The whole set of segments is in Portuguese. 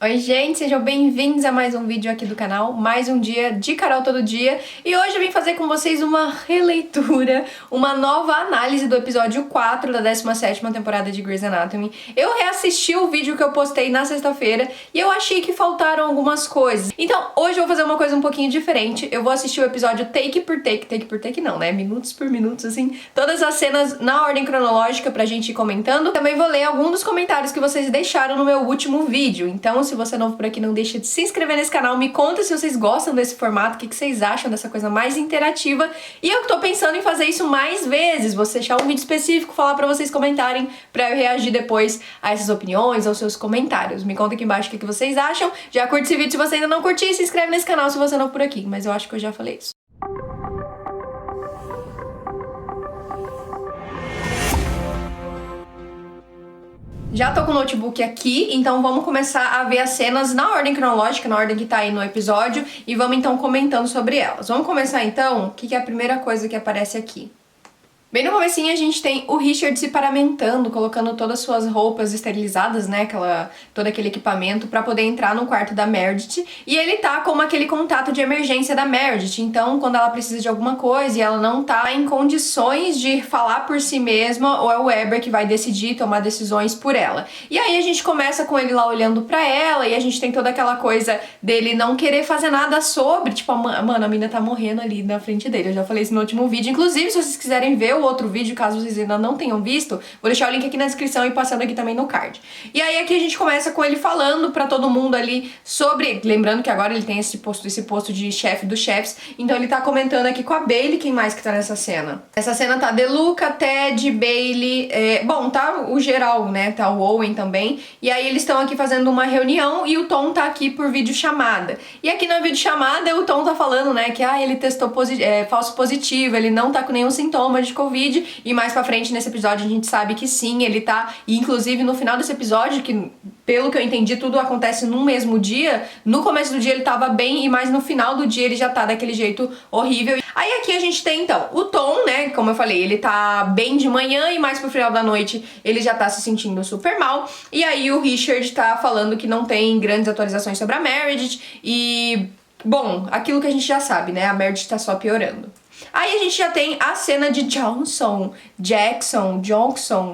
Oi gente, sejam bem-vindos a mais um vídeo aqui do canal, mais um dia de Carol Todo Dia. E hoje eu vim fazer com vocês uma releitura, uma nova análise do episódio 4 da 17ª temporada de Grey's Anatomy. Eu reassisti o vídeo que eu postei na sexta-feira e eu achei que faltaram algumas coisas. Então hoje eu vou fazer uma coisa um pouquinho diferente, eu vou assistir o episódio take por take não, né? Minutos por minutos, assim, todas as cenas na ordem cronológica pra gente ir comentando. Também vou ler alguns dos comentários que vocês deixaram no meu último vídeo, então se você é novo por aqui, não deixa de se inscrever nesse canal, me conta se vocês gostam desse formato, o que vocês acham dessa coisa mais interativa. E eu tô pensando em fazer isso mais vezes, vou deixar um vídeo específico, falar pra vocês comentarem, pra eu reagir depois a essas opiniões, aos seus comentários. Me conta aqui embaixo o que vocês acham, já curte esse vídeo se você ainda não curtiu, se inscreve nesse canal se você é novo por aqui, mas eu acho que eu já falei isso. Já tô com o notebook aqui, então vamos começar a ver as cenas na ordem cronológica, na ordem que tá aí no episódio, e vamos então comentando sobre elas. Vamos começar então, o que é a primeira coisa que aparece aqui? Bem no comecinho a gente tem o Richard se paramentando, colocando todas as suas roupas esterilizadas, né, todo aquele equipamento pra poder entrar no quarto da Meredith, e ele tá como aquele contato de emergência da Meredith, então quando ela precisa de alguma coisa e ela não tá em condições de falar por si mesma, ou é o Weber que vai decidir, tomar decisões por ela. E aí a gente começa com ele lá olhando pra ela, e a gente tem toda aquela coisa dele não querer fazer nada sobre, tipo, mano, a mina tá morrendo ali na frente dele, eu já falei isso no último vídeo, inclusive se vocês quiserem ver o outro vídeo, caso vocês ainda não tenham visto, vou deixar o link aqui na descrição e passando aqui também no card. E aí aqui a gente começa com ele falando pra todo mundo ali sobre, lembrando que agora ele tem esse posto de chefe dos chefes, então ele tá comentando aqui com a Bailey. Quem mais que tá nessa cena? Essa cena tá DeLuca, Ted, Bailey, bom, tá o geral, né, tá o Owen também, e aí eles estão aqui fazendo uma reunião e o Tom tá aqui por videochamada. E aqui na videochamada o Tom tá falando, né, que ele testou falso positivo, ele não tá com nenhum sintoma de Covid, e mais pra frente nesse episódio a gente sabe que sim, ele tá, e inclusive no final desse episódio, que pelo que eu entendi tudo acontece num mesmo dia, no começo do dia ele tava bem, e mais no final do dia ele já tá daquele jeito horrível. Aí aqui a gente tem então o Tom, né, como eu falei, ele tá bem de manhã e mais pro final da noite ele já tá se sentindo super mal, e aí o Richard tá falando que não tem grandes atualizações sobre a Meredith, e bom, aquilo que a gente já sabe, né, a Meredith tá só piorando. Aí a gente já tem a cena de Jackson,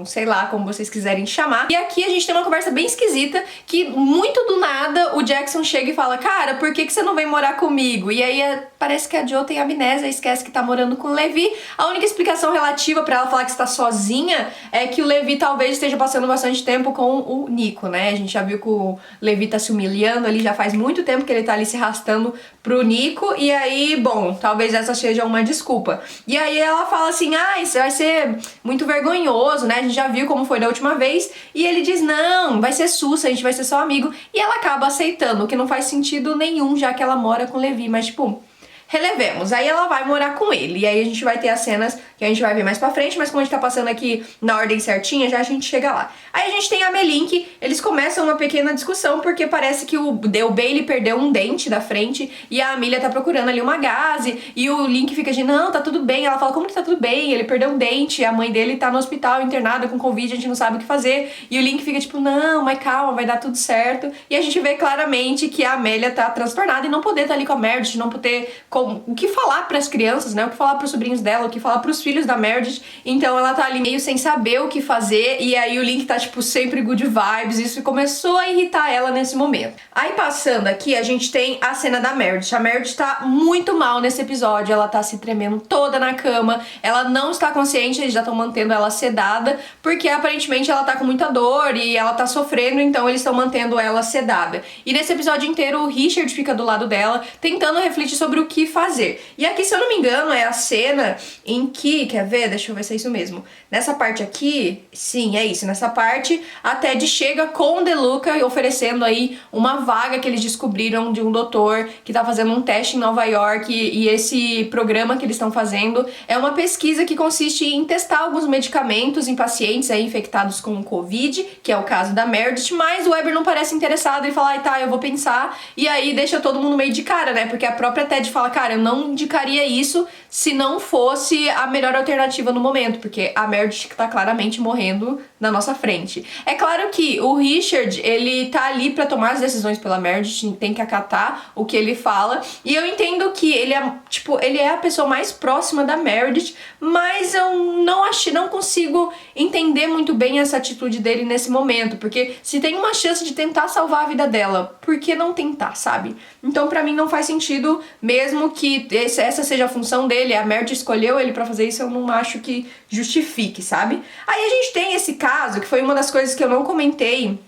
sei lá como vocês quiserem chamar. E aqui a gente tem uma conversa bem esquisita, que muito do nada o Jackson chega e fala: cara, por que você não vem morar comigo? E aí parece que a Jo tem amnésia e esquece que tá morando com o Levi. A única explicação relativa pra ela falar que está sozinha é que o Levi talvez esteja passando bastante tempo com o Nico, né? A gente já viu que o Levi tá se humilhando ali, já faz muito tempo que ele tá ali se arrastando pro Nico, e aí, bom, talvez essa seja uma desculpa. E aí ela fala assim: isso vai ser muito vergonhoso, né? A gente já viu como foi da última vez. E ele diz: não, vai ser sussa, a gente vai ser só amigo. E ela acaba aceitando, o que não faz sentido nenhum, já que ela mora com o Levi, mas tipo, relevemos. Aí ela vai morar com ele, e aí a gente vai ter as cenas que a gente vai ver mais pra frente, mas como a gente tá passando aqui na ordem certinha, já a gente chega lá. Aí a gente tem a Melink, eles começam uma pequena discussão, porque parece que o Bailey perdeu um dente da frente, e a Amelia tá procurando ali uma gaze, e o Link fica de: não, tá tudo bem. Ela fala: como que tá tudo bem? Ele perdeu um dente, a mãe dele tá no hospital internada com Covid, a gente não sabe o que fazer. E o Link fica tipo: não, mas calma, vai dar tudo certo. E a gente vê claramente que a Amelia tá transtornada e não poder estar ali com a Meredith, não poder o que falar pras crianças, né, o que falar pros sobrinhos dela, o que falar pros filhos da Meredith. Então ela tá ali meio sem saber o que fazer, e aí o Link tá tipo sempre good vibes. Isso começou a irritar ela nesse momento. Aí passando aqui a gente tem a cena da Meredith. A Meredith tá muito mal nesse episódio, ela tá se tremendo toda na cama, ela não está consciente, eles já estão mantendo ela sedada, porque aparentemente ela tá com muita dor e ela tá sofrendo, então eles estão mantendo ela sedada. E nesse episódio inteiro o Richard fica do lado dela, tentando refletir sobre o que fazer. E aqui, se eu não me engano, é a cena em que, quer ver? Deixa eu ver se é isso mesmo. Nessa parte aqui, sim, é isso. Nessa parte, a Ted chega com o DeLuca oferecendo aí uma vaga que eles descobriram de um doutor que tá fazendo um teste em Nova York, e esse programa que eles estão fazendo é uma pesquisa que consiste em testar alguns medicamentos em pacientes aí infectados com o Covid, que é o caso da Meredith, mas o Weber não parece interessado e fala: tá, eu vou pensar, e aí deixa todo mundo meio de cara, né? Porque a própria Ted fala: cara, eu não indicaria isso se não fosse melhor alternativa no momento, porque a Meredith tá claramente morrendo na nossa frente. É claro que o Richard, ele tá ali pra tomar as decisões pela Meredith, tem que acatar o que ele fala, e eu entendo que ele é, tipo, ele é a pessoa mais próxima da Meredith, mas eu não consigo entender muito bem essa atitude dele nesse momento, porque se tem uma chance de tentar salvar a vida dela, por que não tentar, sabe? Então pra mim não faz sentido, mesmo que essa seja a função dele, a Meredith escolheu ele pra fazer isso, eu não acho que justifique, sabe? Aí a gente tem esse caso, que foi uma das coisas que eu não comentei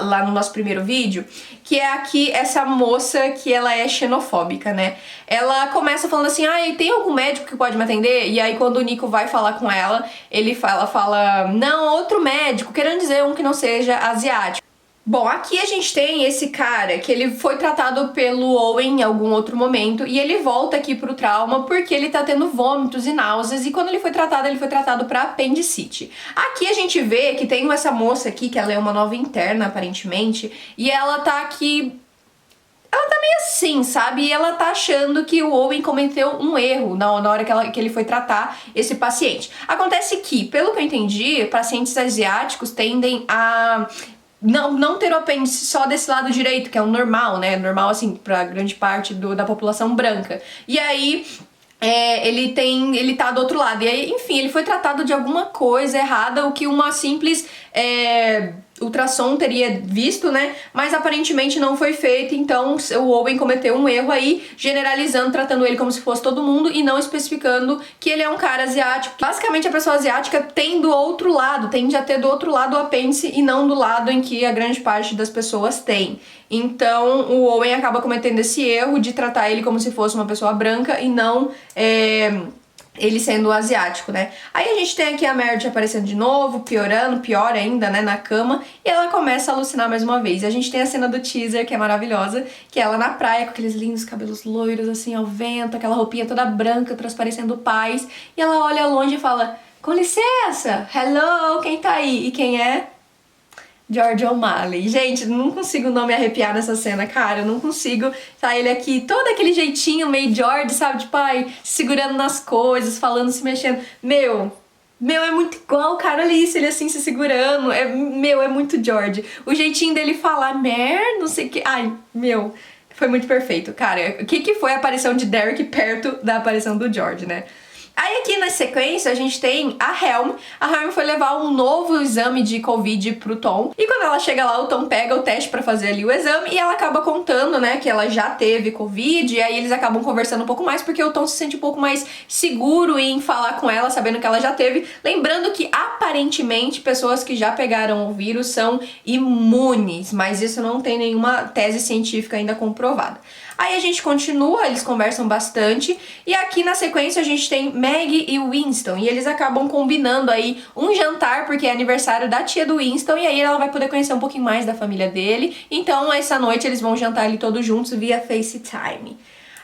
lá no nosso primeiro vídeo, que é aqui essa moça que ela é xenofóbica, né? Ela começa falando assim, tem algum médico que pode me atender? E aí quando o Nico vai falar com ela, ela fala, não, outro médico, querendo dizer um que não seja asiático. Bom, aqui a gente tem esse cara que ele foi tratado pelo Owen em algum outro momento e ele volta aqui pro trauma porque ele tá tendo vômitos e náuseas e quando ele foi tratado pra apendicite. Aqui a gente vê que tem essa moça aqui, que ela é uma nova interna aparentemente, e ela tá aqui... Ela tá meio assim, sabe? E ela tá achando que o Owen cometeu um erro na hora que ele foi tratar esse paciente. Acontece que, pelo que eu entendi, pacientes asiáticos tendem a... não ter o apêndice só desse lado direito, que é o normal, né? Normal, assim, pra grande parte da população branca. E aí, ele tá do outro lado. E aí, enfim, ele foi tratado de alguma coisa errada, o que uma simples ultrassom teria visto, né? Mas aparentemente não foi feito, então o Owen cometeu um erro aí, generalizando, tratando ele como se fosse todo mundo e não especificando que ele é um cara asiático. Basicamente a pessoa asiática tende a ter do outro lado o apêndice e não do lado em que a grande parte das pessoas tem. Então o Owen acaba cometendo esse erro de tratar ele como se fosse uma pessoa branca e não ele sendo asiático, né? Aí a gente tem aqui a Meredith aparecendo de novo, piorando, pior ainda, né, na cama, e ela começa a alucinar mais uma vez. E a gente tem a cena do teaser, que é maravilhosa, que é ela na praia com aqueles lindos cabelos loiros, assim, ao vento, aquela roupinha toda branca, transparecendo paz, e ela olha longe e fala, com licença, hello, quem tá aí? E quem é? George O'Malley. Gente, não consigo não me arrepiar nessa cena, cara, eu não consigo. Tá ele aqui, todo aquele jeitinho meio George, sabe, de pai, segurando nas coisas, falando, se mexendo. Meu, é muito igual, cara, olha isso, ele assim se segurando, é muito George. O jeitinho dele falar, não sei o que, foi muito perfeito, cara. O que foi a aparição de Derek perto da aparição do George, né? Aí aqui na sequência a gente tem a Helm. A Helm foi levar um novo exame de Covid pro Tom. E quando ela chega lá, o Tom pega o teste pra fazer ali o exame e ela acaba contando, né, que ela já teve Covid. E aí eles acabam conversando um pouco mais porque o Tom se sente um pouco mais seguro em falar com ela, sabendo que ela já teve. Lembrando que aparentemente pessoas que já pegaram o vírus são imunes, mas isso não tem nenhuma tese científica ainda comprovada. Aí a gente continua, eles conversam bastante, e aqui na sequência a gente tem Maggie e Winston, e eles acabam combinando aí um jantar, porque é aniversário da tia do Winston, e aí ela vai poder conhecer um pouquinho mais da família dele, então essa noite eles vão jantar ali todos juntos via FaceTime.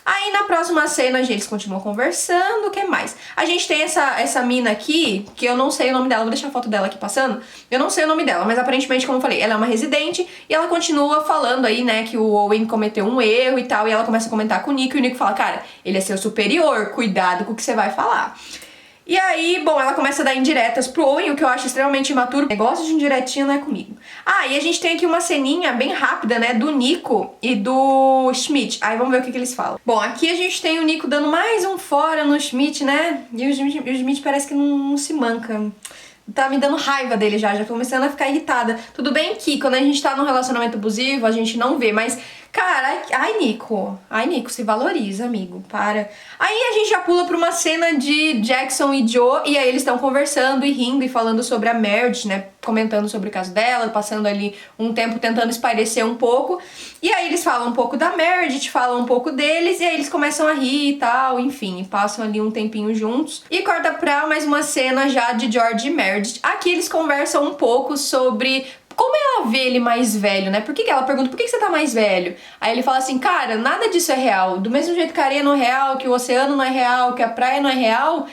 Aí na próxima cena, gente, eles continuam conversando, o que mais? A gente tem essa mina aqui, que eu não sei o nome dela, vou deixar a foto dela aqui passando. Eu não sei o nome dela, mas aparentemente, como eu falei, ela é uma residente e ela continua falando aí, né, que o Owen cometeu um erro e tal, e ela começa a comentar com o Nico, e o Nico fala, cara, ele é seu superior, cuidado com o que você vai falar. E aí, bom, ela começa a dar indiretas pro Owen, o que eu acho extremamente imaturo. Negócio de indiretinha não é comigo. E a gente tem aqui uma ceninha bem rápida, né, do Nico e do Schmidt. Aí vamos ver o que eles falam. Bom, aqui a gente tem o Nico dando mais um fora no Schmidt, né, e o Schmidt parece que não se manca. Tá me dando raiva dele já tô começando a ficar irritada. Tudo bem que quando a gente tá num relacionamento abusivo, a gente não vê, mas... Cara, Nico, se valoriza, amigo, para. Aí a gente já pula pra uma cena de Jackson e Joe, e aí eles estão conversando e rindo e falando sobre a Meredith, né, comentando sobre o caso dela, passando ali um tempo tentando espairecer um pouco, e aí eles falam um pouco da Meredith, falam um pouco deles, e aí eles começam a rir e tal, enfim, passam ali um tempinho juntos, e corta pra mais uma cena já de George e Meredith. Aqui eles conversam um pouco sobre... Como ela vê ele mais velho, né? Ela pergunta, por que você tá mais velho? Aí ele fala assim, cara, nada disso é real. Do mesmo jeito que a areia não é real, que o oceano não é real, que a praia não é real,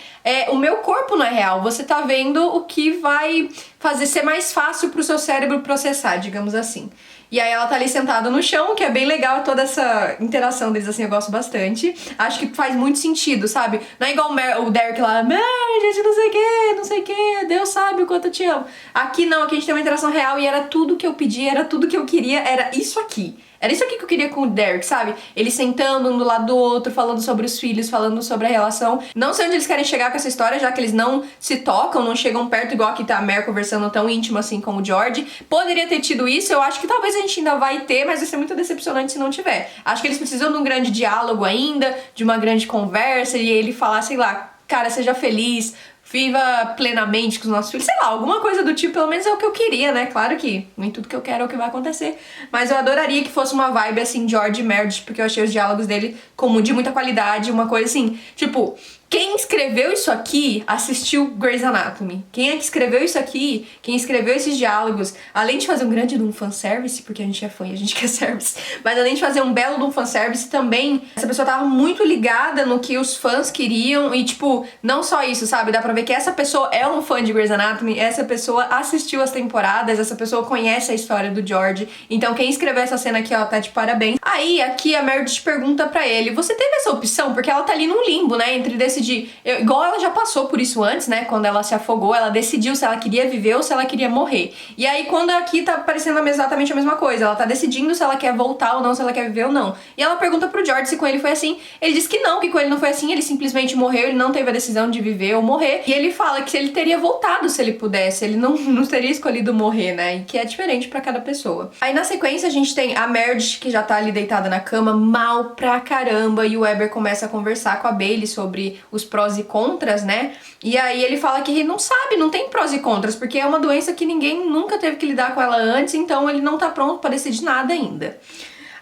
o meu corpo não é real. Você tá vendo o que vai fazer ser mais fácil pro seu cérebro processar, digamos assim. E aí ela tá ali sentada no chão, que é bem legal toda essa interação deles, assim, eu gosto bastante. Acho que faz muito sentido, sabe? Não é igual o Derek lá, gente, não sei o que, Deus sabe o quanto eu te amo. Aqui não, aqui a gente tem uma interação real e era tudo que eu pedi, era tudo que eu queria, era isso aqui. Era isso aqui que eu queria com o Derek, sabe? Eles sentando um do lado do outro, falando sobre os filhos, falando sobre a relação. Não sei onde eles querem chegar com essa história, já que eles não se tocam, não chegam perto, igual aqui tá a Mer conversando tão íntimo assim com o George. Poderia ter tido isso, eu acho que talvez a gente ainda vai ter, mas vai ser muito decepcionante se não tiver. Acho que eles precisam de um grande diálogo ainda, de uma grande conversa, e ele falar, sei lá, cara, seja feliz, viva plenamente com os nossos filhos, sei lá, alguma coisa do tipo, pelo menos é o que eu queria, né? Claro que nem tudo que eu quero é o que vai acontecer, mas eu adoraria que fosse uma vibe assim, George e Meredith, porque eu achei os diálogos dele de muita qualidade, uma coisa assim, tipo, quem escreveu isso aqui assistiu Grey's Anatomy. Quem é que escreveu isso aqui, quem escreveu esses diálogos, além de fazer um grande de um fanservice, porque a gente é fã e a gente quer service, mas além de fazer um belo de um fanservice também, essa pessoa tava muito ligada no que os fãs queriam e, tipo, não só isso, sabe? Dá pra ver que essa pessoa é um fã de Grey's Anatomy, essa pessoa assistiu as temporadas, essa pessoa conhece a história do George, então quem escreveu essa cena aqui, ó, tá de parabéns. Aí, aqui a Meredith pergunta pra ele, você teve essa opção? Porque ela tá ali num limbo, né, entre decidir, igual ela já passou por isso antes, né, quando ela se afogou, ela decidiu se ela queria viver ou se ela queria morrer. E aí, quando aqui tá parecendo exatamente a mesma coisa, ela tá decidindo se ela quer voltar ou não, se ela quer viver ou não. E ela pergunta pro George se com ele foi assim, ele diz que não, que com ele não foi assim, ele simplesmente morreu, ele não teve a decisão de viver ou morrer, e ele fala que ele teria voltado se ele pudesse, ele não teria escolhido morrer, né, e que é diferente pra cada pessoa. Aí na sequência a gente tem a Meredith, que já tá ali deitada na cama, mal pra caramba, e o Weber começa a conversar com a Bailey sobre os prós e contras, né? E aí ele fala que ele não sabe, não tem prós e contras, porque é uma doença que ninguém nunca teve que lidar com ela antes, então ele não tá pronto pra decidir nada ainda.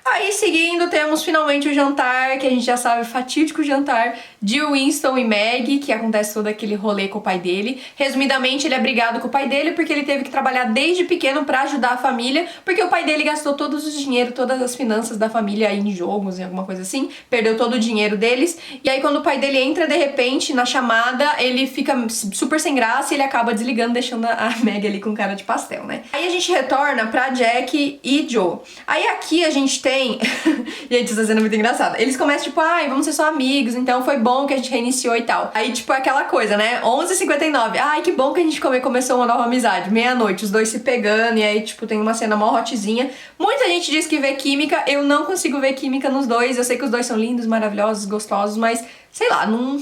Aí, seguindo, temos finalmente o jantar, que a gente já sabe, o fatídico jantar de Winston e Maggie, que acontece todo aquele rolê com o pai dele. Resumidamente, ele é brigado com o pai dele porque ele teve que trabalhar desde pequeno pra ajudar a família, porque o pai dele gastou todos os dinheiro, todas as finanças da família em jogos, em alguma coisa assim, perdeu todo o dinheiro deles. E aí, quando o pai dele entra, de repente, na chamada, ele fica super sem graça e ele acaba desligando, deixando a Maggie ali com cara de pastel, né? Aí a gente retorna pra Jack e Joe. Aí aqui a gente tem... Gente, essa cena é muito engraçada. Eles começam tipo, ai, vamos ser só amigos, então foi bom que a gente reiniciou e tal. Aí, tipo, é aquela coisa, né? 11h59. Ai, que bom que a gente começou uma nova amizade. Meia-noite, os dois se pegando, e aí, tipo, tem uma cena mó hotzinha. Muita gente diz que vê química, eu não consigo ver química nos dois. Eu sei que os dois são lindos, maravilhosos, gostosos, mas, sei lá, não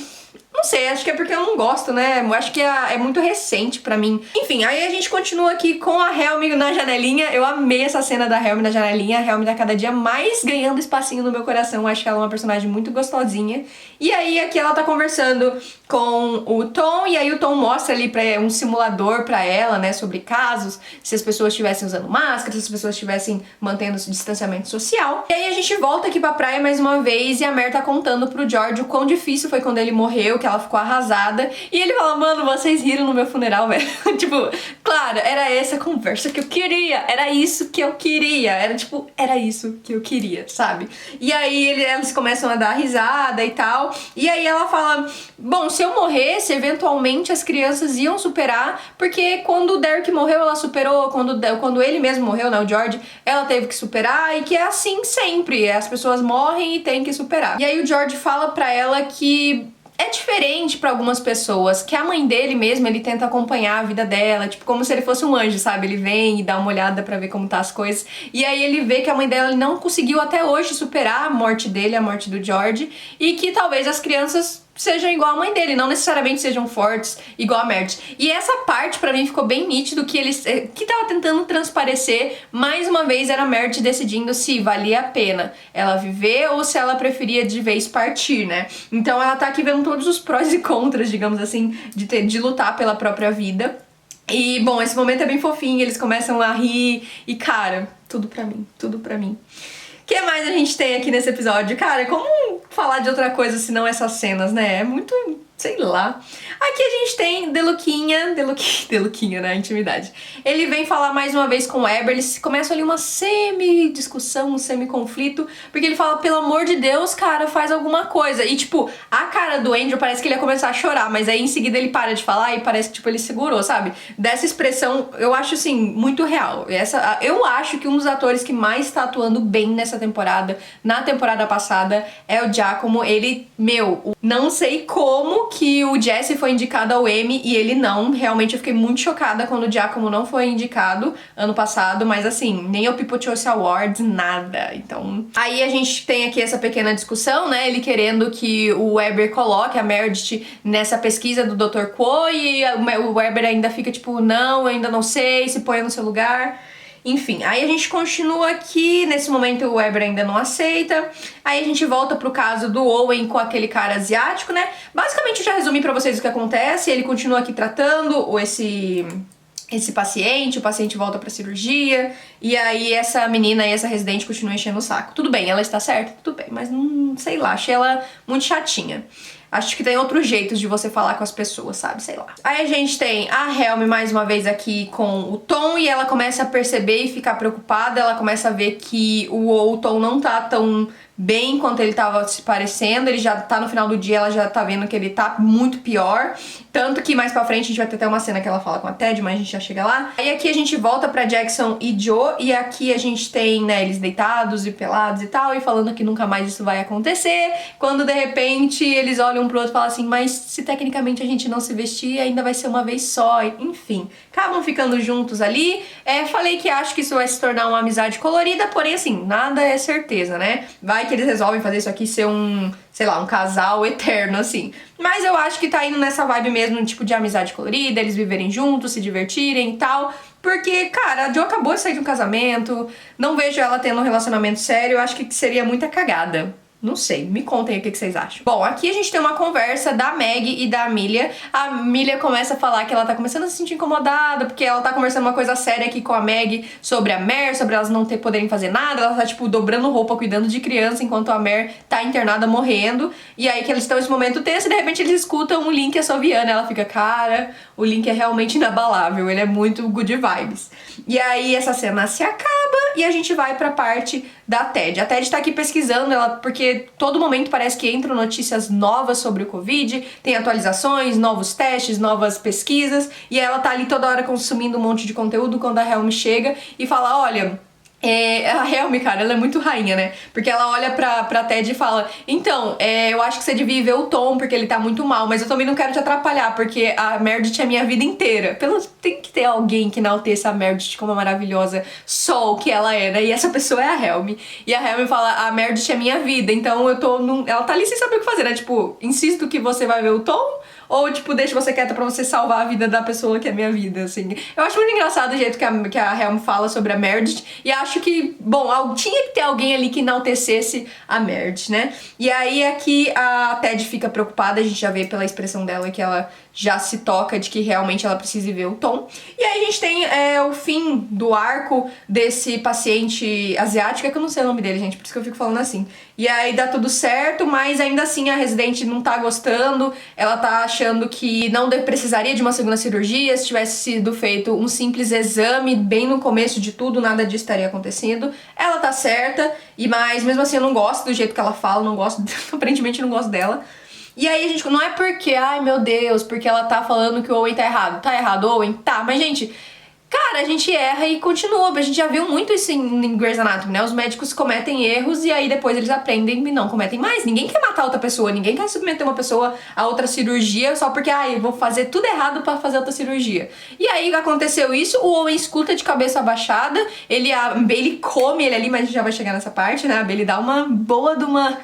sei, acho que é porque eu não gosto, né? Eu acho que é muito recente pra mim. Enfim, aí a gente continua aqui com a Helmy na janelinha. Eu amei essa cena da Helmy na janelinha. A Helmy tá cada dia mais ganhando espacinho no meu coração. Acho que ela é uma personagem muito gostosinha. E aí aqui ela tá conversando com o Tom, e aí o Tom mostra ali um simulador pra ela, né, sobre casos, se as pessoas estivessem usando máscara, se as pessoas estivessem mantendo esse distanciamento social. E aí a gente volta aqui pra praia mais uma vez, e a Mer tá contando pro George o quão difícil foi quando ele morreu, que ela ficou arrasada, e ele fala, mano, vocês riram no meu funeral, velho. Tipo, claro, era essa conversa que eu queria, era isso que eu queria, era isso que eu queria, sabe? E aí eles começam a dar risada e tal, e aí ela fala, bom, se eu morresse, eventualmente as crianças iam superar, porque quando o Derek morreu, ela superou, quando ele mesmo morreu, né, o George, ela teve que superar, e que é assim sempre, as pessoas morrem e tem que superar. E aí o George fala pra ela que é diferente pra algumas pessoas, que a mãe dele mesmo, ele tenta acompanhar a vida dela, tipo, como se ele fosse um anjo, sabe? Ele vem e dá uma olhada pra ver como tá as coisas, e aí ele vê que a mãe dela não conseguiu até hoje superar a morte dele, a morte do George, e que talvez as crianças sejam igual a mãe dele, não necessariamente sejam fortes igual a Meredith. E essa parte pra mim ficou bem nítido que tava tentando transparecer, mais uma vez era a Meredith decidindo se valia a pena ela viver ou se ela preferia de vez partir, né? Então ela tá aqui vendo todos os prós e contras, digamos assim, de lutar pela própria vida. E, bom, esse momento é bem fofinho, eles começam a rir e, cara, tudo pra mim, tudo pra mim. O que mais a gente tem aqui nesse episódio? Cara, como falar de outra coisa senão essas cenas, né? É muito Sei lá. Aqui a gente tem Deluquinha, né, intimidade. Ele vem falar mais uma vez com o Eber, eles começam ali uma semi-discussão, um semi-conflito, porque ele fala, pelo amor de Deus, cara, faz alguma coisa. E, tipo, a cara do Andrew parece que ele ia começar a chorar, mas aí em seguida ele para de falar e parece que, tipo, ele segurou, sabe? Dessa expressão, eu acho, assim, muito real. Eu acho que um dos atores que mais tá atuando bem nessa temporada, na temporada passada, é o Giacomo. Ele, não sei como que o Jesse foi indicado ao Emmy e ele não. Realmente eu fiquei muito chocada quando o Giacomo não foi indicado ano passado, mas assim, nem o People Choice Awards, nada. Então, aí a gente tem aqui essa pequena discussão, né? Ele querendo que o Weber coloque a Meredith nessa pesquisa do Dr. Quo e o Weber ainda fica tipo, não, eu ainda não sei, se põe no seu lugar. Enfim, aí a gente continua aqui, nesse momento o Weber ainda não aceita, aí a gente volta pro caso do Owen com aquele cara asiático, né? Basicamente eu já resumi pra vocês o que acontece, ele continua aqui tratando esse paciente, o paciente volta pra cirurgia, e aí essa menina e essa residente continuam enchendo o saco. Tudo bem, ela está certa? Tudo bem, mas não sei lá, achei ela muito chatinha. Acho que tem outros jeitos de você falar com as pessoas, sabe? Sei lá. Aí a gente tem a Helmy mais uma vez aqui com o Tom e ela começa a perceber e ficar preocupada. Ela começa a ver que o Tom não tá tão bem quanto ele tava se parecendo. Ele já tá no final do dia, ela já tá vendo que ele tá muito pior. Tanto que mais pra frente a gente vai ter até uma cena que ela fala com a Ted, mas a gente já chega lá. Aí aqui a gente volta pra Jackson e Joe, e aqui a gente tem, né, eles deitados e pelados e tal, e falando que nunca mais isso vai acontecer, quando de repente eles olham um pro outro e falam assim, mas se tecnicamente a gente não se vestir, ainda vai ser uma vez só, enfim. Acabam ficando juntos ali. Falei que acho que isso vai se tornar uma amizade colorida, porém assim, nada é certeza, né? Vai que eles resolvem fazer isso aqui ser sei lá, um casal eterno, assim. Mas eu acho que tá indo nessa vibe mesmo, um tipo de amizade colorida, eles viverem juntos, se divertirem e tal. Porque, cara, a Jo acabou de sair de um casamento, não vejo ela tendo um relacionamento sério, eu acho que seria muita cagada. Não sei, me contem aí o que vocês acham. Bom, aqui a gente tem uma conversa da Meg e da Amelia. A Amelia começa a falar que ela tá começando a se sentir incomodada, porque ela tá conversando uma coisa séria aqui com a Meg sobre a Mer, sobre elas não poderem fazer nada. Ela tá, tipo, dobrando roupa, cuidando de criança, enquanto a Mer tá internada, morrendo. E aí que eles estão nesse momento tenso e de repente eles escutam um Link assoviando. Ela fica, cara, o Link é realmente inabalável, ele é muito good vibes. E aí essa cena se acaba e a gente vai pra parte da Ted. A Ted tá aqui pesquisando, porque todo momento parece que entram notícias novas sobre o Covid, tem atualizações, novos testes, novas pesquisas, e ela tá ali toda hora consumindo um monte de conteúdo quando a Helmy chega e fala, olha... a Helmy, cara, ela é muito rainha, né? Porque ela olha pra Ted e fala, então, eu acho que você devia ver o Tom, porque ele tá muito mal, mas eu também não quero te atrapalhar, porque a Meredith é minha vida inteira. Tem que ter alguém que enalteça a Meredith como a maravilhosa Sol que ela é, né? E essa pessoa é a Helmy. E a Helmy fala, a Meredith é minha vida, então ela tá ali sem saber o que fazer, né? Tipo, insisto que você vai ver o Tom, ou, tipo, deixa você quieta pra você salvar a vida da pessoa que é minha vida, assim. Eu acho muito engraçado o jeito que a Helmy fala sobre a Meredith, e acho que, bom, tinha que ter alguém ali que enaltecesse a Meredith, né? E aí aqui a Ted fica preocupada, a gente já vê pela expressão dela que ela já se toca de que realmente ela precisa ver o Tom. E aí a gente tem o fim do arco desse paciente asiático, é que eu não sei o nome dele, gente, por isso que eu fico falando assim. E aí dá tudo certo, mas ainda assim a residente não tá gostando, ela tá achando que não precisaria de uma segunda cirurgia, se tivesse sido feito um simples exame bem no começo de tudo, nada disso estaria acontecendo. Ela tá certa, mas mesmo assim eu não gosto do jeito que ela fala, não gosto, aparentemente não gosto dela. E aí a gente, não é porque, ai meu Deus, porque ela tá falando que o Owen tá errado. Tá errado, Owen? Tá, mas gente, cara, a gente erra e continua. A gente já viu muito isso em Grey's Anatomy, né? Os médicos cometem erros e aí depois eles aprendem e não cometem mais. Ninguém quer matar outra pessoa, ninguém quer submeter uma pessoa a outra cirurgia só porque, eu vou fazer tudo errado pra fazer outra cirurgia. E aí aconteceu isso, o Owen escuta de cabeça abaixada, a Bailey come ele ali, mas a gente já vai chegar nessa parte, né? A Bailey dá uma boa de uma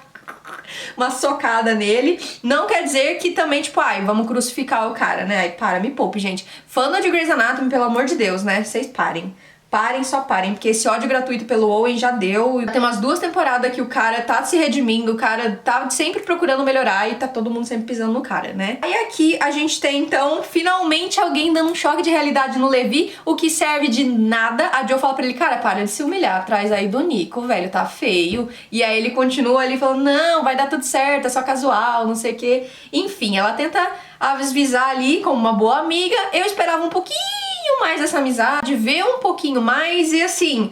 socada nele. Não quer dizer que também, tipo, vamos crucificar o cara, né? Me poupe, gente. Fã de Grey's Anatomy, pelo amor de Deus, né? Vocês parem. parem, só parem, porque esse ódio gratuito pelo Owen já deu. Tem umas 2 temporadas que o cara tá se redimindo, o cara tá sempre procurando melhorar e tá todo mundo sempre pisando no cara, né? Aí aqui a gente tem, então, finalmente alguém dando um choque de realidade no Levi, o que serve de nada. A Jo fala pra ele, cara, para de se humilhar atrás aí do Nico, velho, tá feio. E aí ele continua ali falando, não, vai dar tudo certo, é só casual, não sei o quê. Enfim, ela tenta avisar ali como uma boa amiga. Eu esperava um pouquinho mais dessa amizade, ver um pouquinho mais e assim,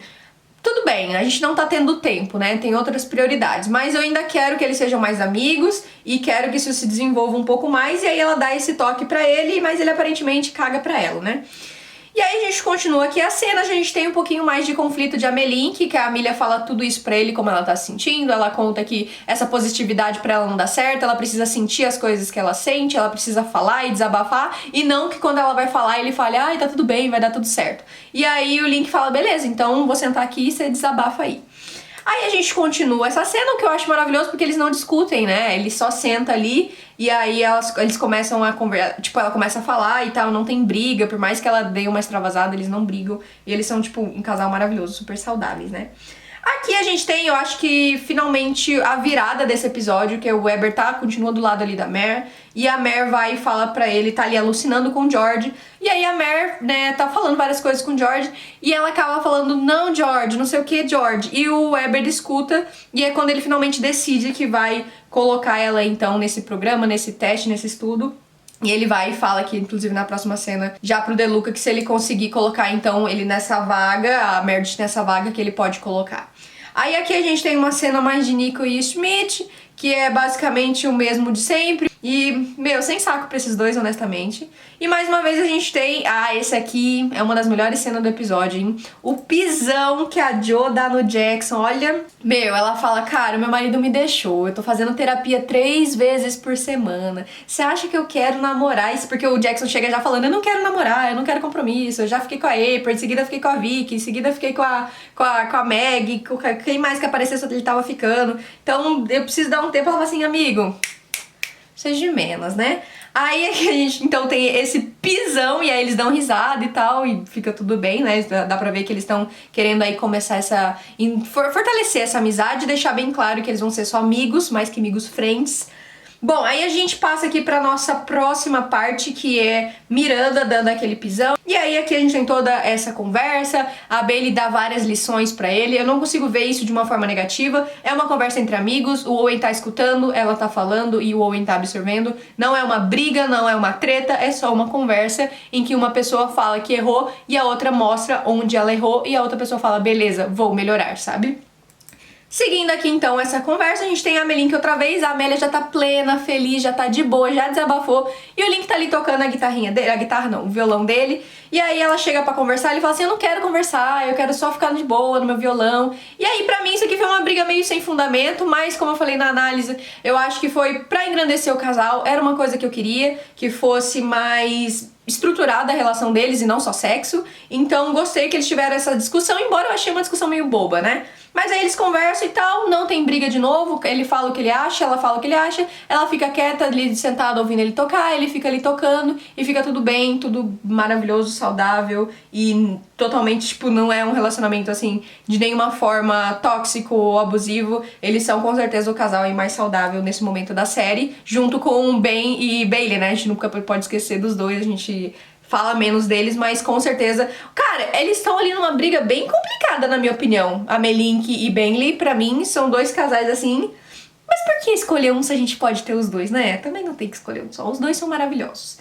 tudo bem, a gente não tá tendo tempo, né? Tem outras prioridades, mas eu ainda quero que eles sejam mais amigos e quero que isso se desenvolva um pouco mais. E aí ela dá esse toque pra ele, mas ele aparentemente caga pra ela, né? E aí a gente continua aqui a cena, a gente tem um pouquinho mais de conflito de Amelink, que a Amelia fala tudo isso pra ele, como ela tá se sentindo, ela conta que essa positividade pra ela não dá certo, ela precisa sentir as coisas que ela sente, ela precisa falar e desabafar, e não que quando ela vai falar ele fale, ai, tá tudo bem, vai dar tudo certo. E aí o Link fala, beleza, então vou sentar aqui e você desabafa aí. Aí a gente continua essa cena, o que eu acho maravilhoso, porque eles não discutem, né? Eles só sentam ali e aí eles começam a conversar, tipo, ela começa a falar e tal, não tem briga, por mais que ela dê uma extravasada, eles não brigam. E eles são, tipo, um casal maravilhoso, super saudáveis, né? Aqui a gente tem, eu acho que finalmente a virada desse episódio, que o Weber continua do lado ali da Mare, e a Mare vai e fala pra ele, tá ali alucinando com o George, e aí a Mare, né, tá falando várias coisas com o George, e ela acaba falando, não, George, não sei o que, George, e o Weber escuta, e é quando ele finalmente decide que vai colocar ela, então, nesse programa, nesse teste, nesse estudo. E ele vai e fala aqui, inclusive na próxima cena, já pro DeLuca, que se ele conseguir colocar, então, ele nessa vaga, a Meredith nessa vaga, que ele pode colocar. Aí aqui a gente tem uma cena mais de Nico e Schmidt, que é basicamente o mesmo de sempre. E, meu, sem saco pra esses dois, honestamente. E mais uma vez a gente tem... Ah, esse aqui é uma das melhores cenas do episódio, hein? O pisão que a Jo dá no Jackson. Olha, meu, ela fala, cara, meu marido me deixou. Eu tô fazendo terapia 3 vezes por semana. Você acha que eu quero namorar? Isso porque o Jackson chega já falando, eu não quero namorar, eu não quero compromisso. Eu já fiquei com a April, em seguida fiquei com a Vicky, em seguida fiquei com a Meg, com quem mais que aparecesse ele tava ficando. Então, eu preciso dar um tempo. Ela fala assim, amigo... seja de menos, né? Aí a gente então tem esse pisão e aí eles dão risada e tal e fica tudo bem, né? Dá pra ver que eles estão querendo aí começar essa... fortalecer essa amizade, deixar bem claro que eles vão ser só amigos, mais que amigos friends. Bom, aí a gente passa aqui pra nossa próxima parte, que é Miranda dando aquele pisão. E aí aqui a gente tem toda essa conversa, a Bailey dá várias lições pra ele. Eu não consigo ver isso de uma forma negativa. É uma conversa entre amigos, o Owen tá escutando, ela tá falando e o Owen tá absorvendo. Não é uma briga, não é uma treta, é só uma conversa em que uma pessoa fala que errou e a outra mostra onde ela errou e a outra pessoa fala, beleza, vou melhorar, sabe? Seguindo aqui então essa conversa, a gente tem a Amelink outra vez, a Amélia já tá plena, feliz, já tá de boa, já desabafou, e o Link tá ali tocando a guitarrinha dele, a guitarra não, o violão dele, e aí ela chega pra conversar, ele fala assim, eu não quero conversar, eu quero só ficar de boa no meu violão, e aí pra mim isso aqui foi uma briga meio sem fundamento, mas como eu falei na análise, eu acho que foi pra engrandecer o casal, era uma coisa que eu queria, que fosse mais... estruturada a relação deles e não só sexo, então gostei que eles tiveram essa discussão, embora eu achei uma discussão meio boba, né? Mas aí eles conversam e tal, não tem briga de novo, ele fala o que ele acha, ela fala o que ele acha, ela fica quieta ali sentada ouvindo ele tocar, ele fica ali tocando e fica tudo bem, tudo maravilhoso, saudável e totalmente, tipo, não é um relacionamento assim de nenhuma forma tóxico ou abusivo. Eles são com certeza o casal aí mais saudável nesse momento da série, junto com Ben e Bailey, né? A gente nunca pode esquecer dos dois, a gente fala menos deles, mas com certeza... Cara, eles estão ali numa briga bem complicada, na minha opinião. A Amelink e Bailey, pra mim, são dois casais assim... Mas por que escolher um se a gente pode ter os dois, né? Também não tem que escolher um só, os dois são maravilhosos.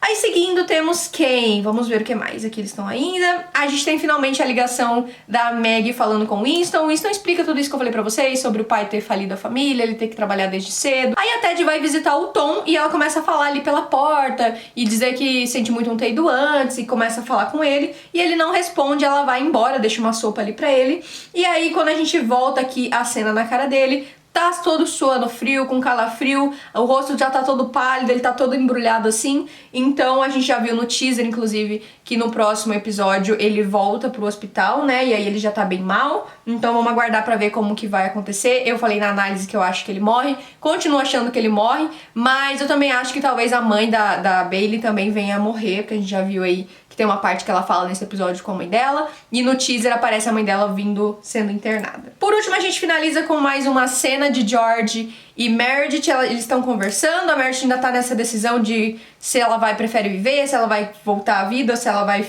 Aí seguindo temos quem? Vamos ver o que mais. Aqui eles estão ainda. A gente tem finalmente a ligação da Meg falando com o Winston. O Winston explica tudo isso que eu falei pra vocês, sobre o pai ter falido a família, ele ter que trabalhar desde cedo. Aí a Ted vai visitar o Tom e ela começa a falar ali pela porta e dizer que sente muito um teido antes e começa a falar com ele. E ele não responde, ela vai embora, deixa uma sopa ali pra ele. E aí quando a gente volta aqui a cena na cara dele... tá todo suando frio, com calafrio, o rosto já tá todo pálido, ele tá todo embrulhado assim. Então a gente já viu no teaser, inclusive, que no próximo episódio ele volta pro hospital, né? E aí ele já tá bem mal. Então vamos aguardar pra ver como que vai acontecer. Eu falei na análise que eu acho que ele morre, continuo achando que ele morre, mas eu também acho que talvez a mãe da Bailey também venha a morrer, porque a gente já viu aí que tem uma parte que ela fala nesse episódio com a mãe dela, e no teaser aparece a mãe dela sendo internada. Por último, a gente finaliza com mais uma cena de George e Meredith. Eles estão conversando, a Meredith ainda tá nessa decisão de se ela prefere viver, se ela vai voltar à vida, ou se ela vai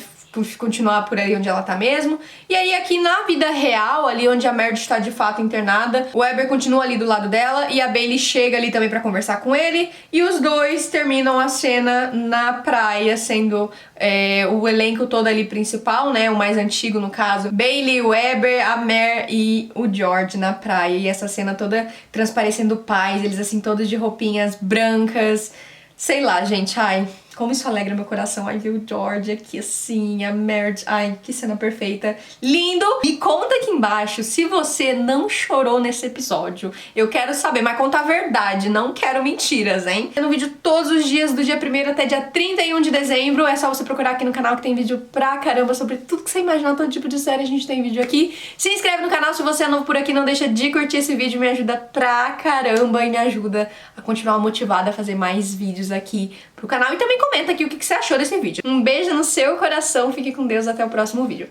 continuar por aí onde ela tá mesmo. E aí aqui na vida real, ali onde a Meredith tá de fato internada, o Weber continua ali do lado dela e a Bailey chega ali também pra conversar com ele, e os dois terminam a cena na praia, sendo o elenco todo ali principal, né, o mais antigo no caso, Bailey, o Weber, a Mer e o George na praia, e essa cena toda transparecendo paz, eles assim todos de roupinhas brancas, sei lá, gente, ai, como isso alegra meu coração. Ai, ver o George aqui assim, a Meredith. Ai, que cena perfeita. Lindo! Me conta aqui embaixo se você não chorou nesse episódio. Eu quero saber, mas conta a verdade, não quero mentiras, hein? Tem um vídeo todos os dias, do dia 1º até dia 31 de dezembro. É só você procurar aqui no canal que tem vídeo pra caramba sobre tudo que você imaginar, todo tipo de série a gente tem vídeo aqui. Se inscreve no canal se você é novo por aqui, não deixa de curtir esse vídeo, me ajuda pra caramba e me ajuda a continuar motivada a fazer mais vídeos aqui pro canal. E também comenta aqui o que você achou desse vídeo. Um beijo no seu coração, fique com Deus, até o próximo vídeo.